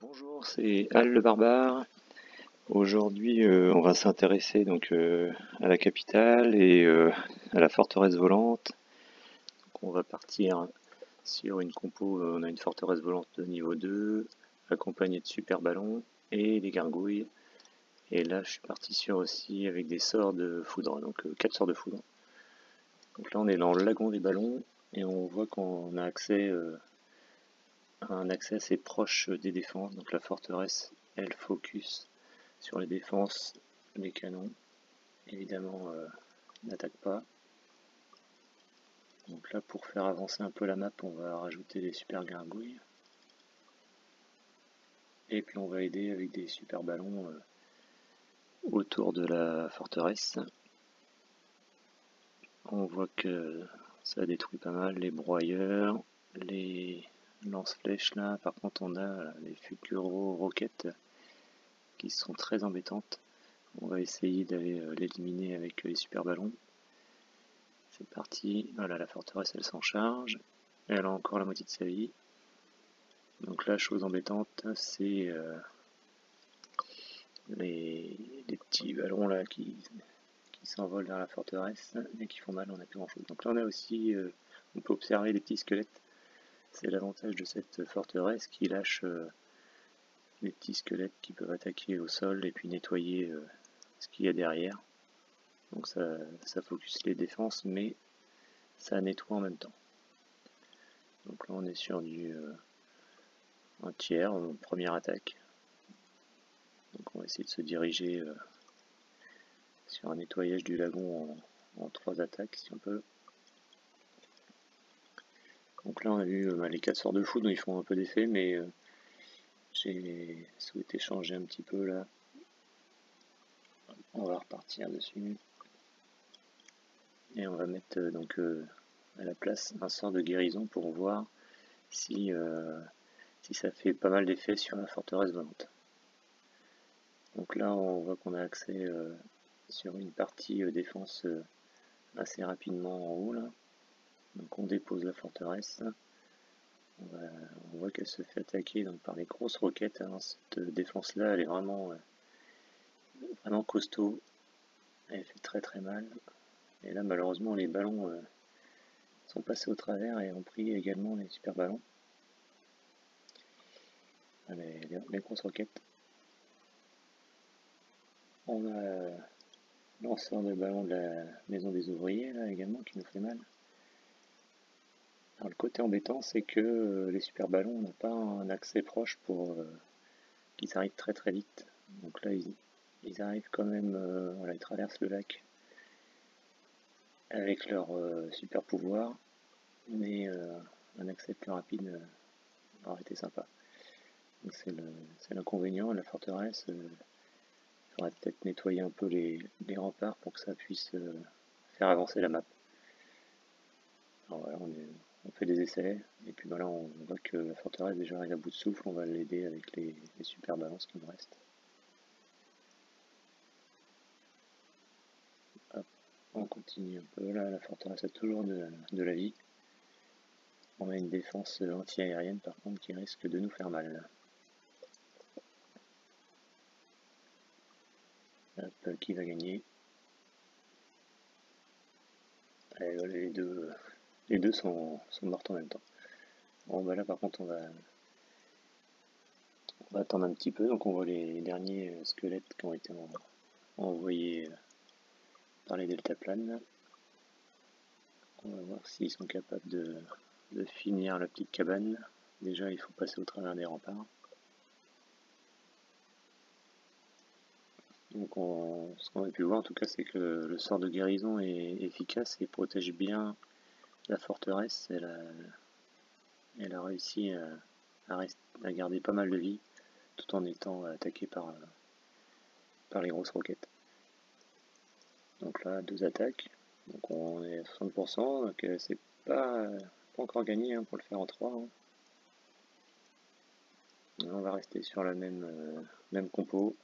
Bonjour, c'est Al le Barbare. Aujourd'hui, on va s'intéresser à la capitale et à la forteresse volante. Donc, on va partir sur une compo. On a une forteresse volante de niveau 2, accompagnée de super ballons et des gargouilles. Et là, je suis parti sur aussi avec des sorts de foudre, donc 4 sorts de foudre. Donc là, on est dans le lagon des ballons et on voit qu'on a accès à un accès assez proche des défenses. Donc la forteresse, elle focus sur les défenses, les canons, évidemment, n'attaque pas. Donc là, pour faire avancer un peu la map, on va rajouter des super gargouilles. Et puis on va aider avec des super ballons autour de la forteresse. On voit que ça détruit pas mal les broyeurs, les lance-flèches là. Par contre, on a les Fukuro roquettes qui sont très embêtantes. On va essayer d'aller l'éliminer avec les super ballons. C'est parti. Voilà, la forteresse, elle s'en charge. Elle a encore la moitié de sa vie. Donc là, chose embêtante, c'est les petits ballons là qui s'envolent vers la forteresse et qui font mal, on n'a plus grand chose. Donc là, on a aussi, on peut observer des petits squelettes. C'est l'avantage de cette forteresse qui lâche des petits squelettes qui peuvent attaquer au sol et puis nettoyer ce qu'il y a derrière. Donc ça focus les défenses, mais ça nettoie en même temps. Donc là, on est sur un tiers, première attaque. Donc on va essayer de se diriger sur un nettoyage du lagon en 3 attaques si on peut. Donc là on a vu les 4 sorts de foudre, ils font un peu d'effet, mais j'ai souhaité changer un petit peu là. On va repartir dessus. Et on va mettre à la place un sort de guérison pour voir si ça fait pas mal d'effet sur la forteresse volante. Donc là on voit qu'on a accès sur une partie défense assez rapidement en haut là. Donc on dépose la forteresse. On voit qu'elle se fait attaquer donc, par les grosses roquettes. Alors, cette défense là elle est vraiment costaud. Elle fait très très mal. Et là malheureusement les ballons sont passés au travers et ont pris également les super ballons. Les grosses roquettes. On a lanceur de ballon de la maison des ouvriers là également qui nous fait mal. Alors le côté embêtant c'est que les super ballons n'ont pas un accès proche pour qu'ils arrivent très très vite. Donc là ils arrivent quand même, voilà, ils traversent le lac avec leur super pouvoir, mais un accès plus rapide aurait été sympa. Donc c'est l'inconvénient, la forteresse. Il faudrait peut-être nettoyer un peu les remparts pour que ça puisse faire avancer la map. Alors voilà, on fait des essais, et puis voilà, on voit que la forteresse déjà arrive à bout de souffle, on va l'aider avec les super balances qui nous restent. Hop, on continue un peu, là la forteresse a toujours de la vie. On a une défense anti-aérienne par contre qui risque de nous faire mal. Hop, qui va gagner? Allez, voilà, les deux sont morts en même temps. Bon bah là par contre on va attendre un petit peu, donc on voit les derniers squelettes qui ont été envoyés par les deltaplanes. On va voir s'ils sont capables de finir la petite cabane. Déjà il faut passer au travers des remparts. Donc ce qu'on a pu voir en tout cas c'est que le sort de guérison est efficace et protège bien la forteresse. Elle a réussi à garder pas mal de vie tout en étant attaquée par les grosses roquettes. Donc là 2 attaques, donc on est à 60%, donc c'est pas encore gagné hein, pour le faire en 3. Hein. On va rester sur la même compo.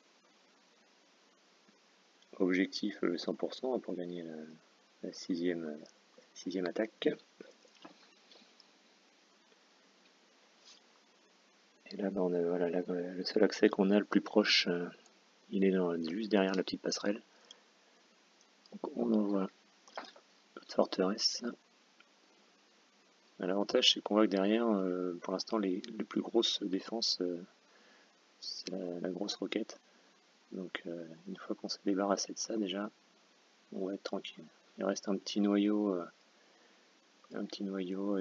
Objectif 100% pour gagner la sixième attaque. Et là, on a voilà, le seul accès qu'on a le plus proche, il est juste derrière la petite passerelle. Donc on envoie notre forteresse. L'avantage, c'est qu'on voit que derrière, pour l'instant, les plus grosses défenses, c'est la grosse roquette. Donc une fois qu'on s'est débarrassé de ça, déjà, on va être tranquille. Il reste un petit noyau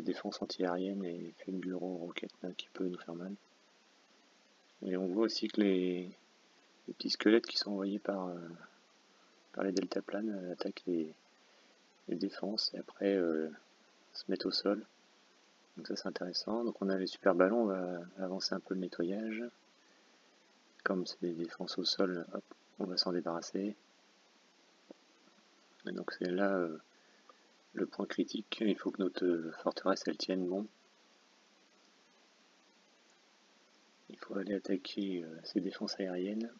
défense antiaérienne et fulguro roquette qui peut nous faire mal. Et on voit aussi que les petits squelettes qui sont envoyés par les deltaplanes attaquent les défenses et après se mettent au sol. Donc ça c'est intéressant. Donc on a les super ballons, on va avancer un peu le nettoyage. Comme c'est des défenses au sol, hop, on va s'en débarrasser. Et donc c'est là le point critique. Il faut que notre forteresse elle tienne bon. Il faut aller attaquer ces défenses aériennes.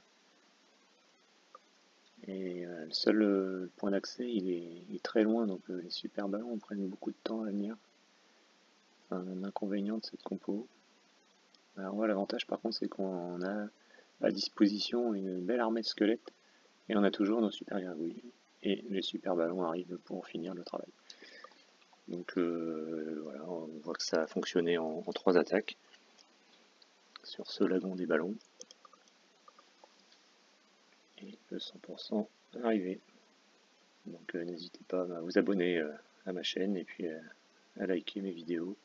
Et le seul point d'accès il est très loin, donc les super ballons prennent beaucoup de temps à venir. Un inconvénient de cette compo. Alors moi l'avantage par contre c'est qu'on a à disposition une belle armée de squelettes et on a toujours nos super gargouilles et les super ballons arrivent pour finir le travail. Donc voilà, on voit que ça a fonctionné en 3 attaques sur ce lagon des ballons. Et le 100% arrivé. Donc n'hésitez pas à vous abonner à ma chaîne et puis à liker mes vidéos.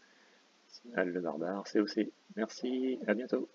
Al le barbare, COC. Merci, à bientôt.